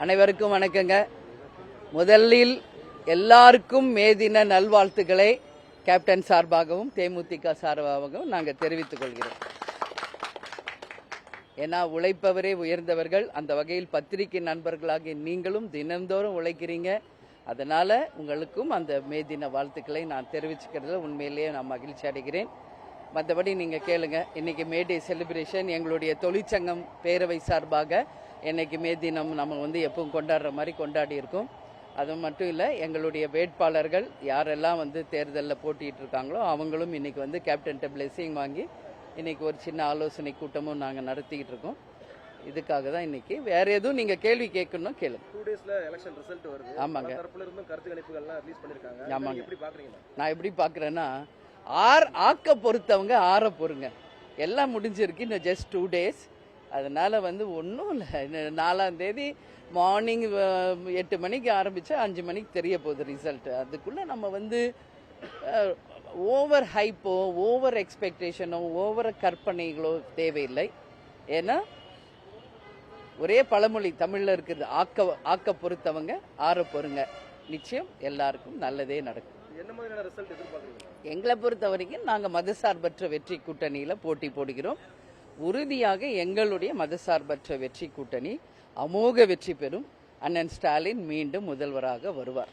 அனைவருக்கும் வணக்கங்க. முதலில் எல்லாருக்கும் மே தின நல்வாழ்த்துக்களை கேப்டன் சார்பாகவும் தேமுதிக சார்பாகவும் நாங்கள் தெரிவித்துக் கொள்கிறோம். ஏன்னா உழைப்பவரே உயர்ந்தவர்கள். அந்த வகையில் பத்திரிகை நண்பர்களாகிய நீங்களும் தினந்தோறும் உழைக்கிறீங்க. அதனால உங்களுக்கும் அந்த மே தின வாழ்த்துக்களை நான் தெரிவிச்சுக்கிறதுல உண்மையிலேயே நான் மகிழ்ச்சி அடைகிறேன். மற்றபடி நீங்கள் கேளுங்க. இன்னைக்கு மே டே செலிப்ரேஷன் எங்களுடைய தொழிற்சங்கம் பேரவை சார்பாக இன்னைக்கு மே தினம் நம்ம எப்பவும் கொண்டாடுற மாதிரி கொண்டாடி இருக்கோம். அது மட்டும் இல்லை, எங்களுடைய வேட்பாளர்கள் யாரெல்லாம் தேர்தலில் போட்டிட்டு இருக்காங்களோ அவங்களும் இன்னைக்கு கேப்டன்கிட்ட பிளெஸிங் வாங்கி இன்னைக்கு ஒரு சின்ன ஆலோசனை கூட்டமும் நாங்கள் நடத்திக்கிட்டு இருக்கோம். இதுக்காக தான் இன்னைக்கு. வேற எதுவும் நீங்க கேள்வி கேட்கணும் கேளுங்க. 2 டேஸ்ல எலெக்ஷன் ரிசல்ட் வருது. ஆமாங்க. தரப்புல இருந்தும் கருத்து கணிப்புகள்லாம் ரிலீஸ் பண்ணிருக்காங்க. ஆமாங்க. எப்படி பாக்குறீங்க? நான் எப்படி பாக்குறேன்னா, ஆக்க பொறுத்தவங்க ஆற பொறுங்க. எல்லாம் முடிஞ்சிருக்கு. இன்னும் ஜஸ்ட் 2 டேஸ். அதனால ஒன்றும் இல்லை. 4ஆம் தேதி மார்னிங் 8 மணிக்கு ஆரம்பிச்சா 5 மணிக்கு தெரிய போகுது ரிசல்ட். அதுக்குள்ள நம்ம ஓவர் ஹைப்போ ஓவர் எக்ஸ்பெக்டேஷனோ ஓவர் கற்பனைகளோ தேவையில்லை. ஏன்னா ஒரே பழமொழி தமிழ்ல இருக்குது, ஆக்க பொறுத்தவங்க ஆற பொறுங்க. நிச்சயம் எல்லாருக்கும் நல்லதே நடக்கும். என்ன மாதிரியான ரிசல்ட் எதிர்பார்க்கறீங்க? எங்களை பொறுத்த வரைக்கும் நாங்கள் மதசார்பற்ற வெற்றி கூட்டணியில போட்டி போடுகிறோம். உறுதியாக எங்களுடைய மதசார்பற்ற வெற்றி கூட்டணி அமோக வெற்றி பெறும். அண்ணன் ஸ்டாலின் மீண்டும் முதல்வராக வருவார்.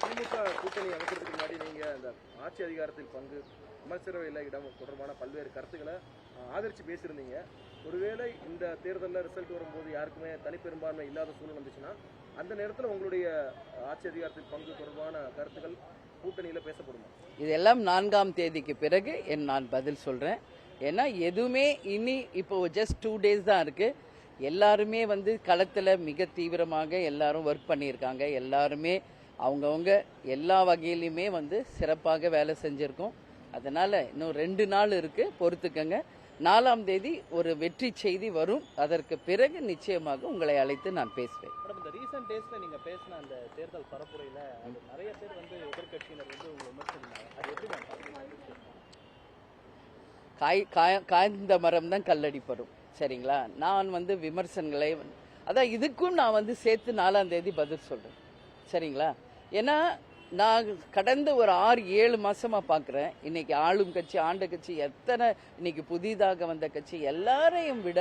திமுக கூட்டணி அமைக்கிறதுக்கு முன்னாடி நீங்க அந்த ஆட்சி அதிகாரத்தில் பங்கு, அமைச்சரவையில் இடம் தொடர்பான பல்வேறு கருத்துக்களை ஆதரிச்சு பேசியிருந்தீங்க. ஒருவேளை இந்த தேர்தலில் ரிசல்ட் வரும்போது யாருக்குமே தனிப்பெரும்பான்மை இல்லாத சூழ்நிலை வந்துச்சுன்னா அந்த நேரத்தில் உங்களுடைய ஆட்சி அதிகாரத்தில் பங்கு தொடர்பான கருத்துக்கள் கூட்டணியில் பேசப்படுமா? இதெல்லாம் 4ஆம் தேதிக்கு பிறகு நான் பதில் சொல்றேன். ஏன்னா எதுவுமே இனி இப்போ ஜஸ்ட் 2 டேஸ் தான் இருக்கு. எல்லாருமே களத்தில் மிக தீவிரமாக எல்லாரும் ஒர்க் பண்ணியிருக்காங்க. எல்லாருமே அவங்கவுங்க எல்லா வகையிலுமே சிறப்பாக வேலை செஞ்சிருக்கோம். அதனால இன்னும் 2 நாள் இருக்கு, பொறுத்துக்கங்க. 4ஆம் தேதி ஒரு வெற்றி செய்தி வரும். அதற்கு பிறகு நிச்சயமாக உங்களை அழைத்து நான் பேசுவேன். இந்த ரீசன்ட் டேஸ்ல நீங்க பேசின அந்த தேர்தல் பரப்புரையில நிறைய பேர் எதிர்கட்சியினர் உங்களை விமர்சிச்சாங்க. அது எப்படி காய்ந்த மரம் தான் கல்லடிப்படும். சரிங்களா? நான் விமர்சனங்களை அதான் இதுக்கும் நான் சேர்த்து 4ஆம் தேதி பதில் சொல்றேன். சரிங்களா? ஏன்னா நான் கடந்த ஒரு 6-7 மாசமா பார்க்குறேன். இன்னைக்கு ஆளும் கட்சி, ஆண்ட கட்சி, எத்தனை இன்னைக்கு புதிதாக வந்த கட்சி எல்லாரையும் விட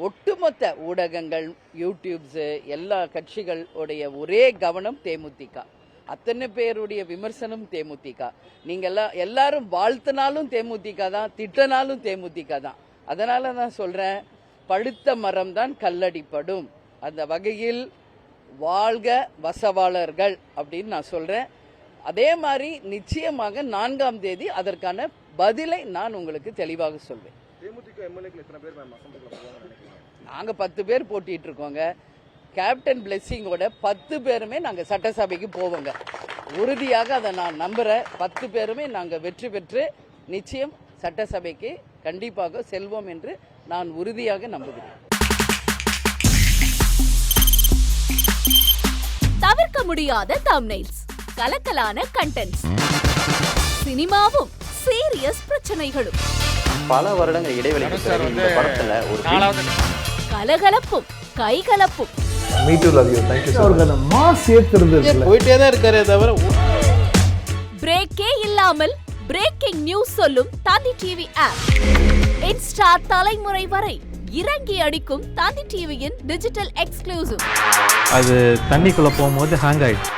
ஒட்டுமொத்த ஊடகங்கள், யூடியூப்ஸ், எல்லா கட்சிகளுடைய ஒரே கவனம் தேமுதிக. அத்தனை பேருடைய விமர்சனம் தேமுதிக. நீங்க எல்லாரும் வாழ்த்தினாலும் தேமுதிக தான், திட்டினாலும் தேமுதிக தான். அதனால நான் சொல்றேன், பழுத்த மரம் தான் கல்லடிப்படும். அந்த வகையில் வாழ்க வசவாளர்கள் அப்படின்னு நான் சொல்றேன். அதே மாதிரி நிச்சயமாக 4ஆம் தேதி அதற்கான பதிலை நான் உங்களுக்கு தெளிவாக சொல்வேன். நாங்க 10 பேர் போட்டிட்டு இருக்கோங்க. கேப்டன் பிளெஸிங்கோட 10 பேருமே நாங்க சட்டசபைக்கு போவோங்க. உறுதியாக அதை நான் நம்புறேன். 10 பேருமே நாங்க வெற்றி பெற்று நிச்சயம் சட்டசபைக்கு கண்டிப்பாக செல்வோம் என்று நான் உறுதியாக நம்புகிறேன். தவிர்க்க முடியாத தம்ப்நெயில்ஸ், கலக்கலான கண்டென்ட்ஸ், சினிமாவும் சீரியஸ் பிரச்சனைகளும், பல வருடங்கள் இடைவெளிக்கு பிறகு இந்த படத்துல ஒரு கலகலப்பும் கைகலப்பும். Me too, love you. Thank you so much. Mass ஏத்துறது போயிட்டே தான் இருக்காரே தவிர பிரேக்கே இல்லாமல் பிரேக்கிங் நியூஸ் சொல்லும் தந்தி டிவி ஆப். இன்ஸ்டா தலைமுறை வரை இறங்கி அடிக்கும் தந்தி டிவியின் டிஜிட்டல் எக்ஸ்க்ளூசிவ். அது தண்ணிக்குள்ள போகும்போது ஹேங் ஆயிடுச்சு.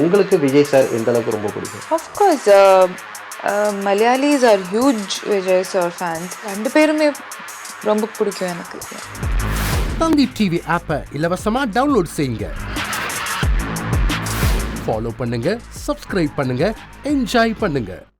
உங்களுக்கு விஜய் சார் எந்த அளவுக்கு ரொம்ப பிடிக்கும்? Of course, Malayalis are huge Vijay sir fans. 2 பேருமே ரொம்ப பிடிக்கும் எனக்கு. தந்தி டிவி ஆப்பை இலவசமா டவுன்லோட் செய்யுங்க. ஃபாலோ பண்ணுங்க, சப்ஸ்கிரைப் பண்ணுங்க, என்ஜாய் பண்ணுங்க.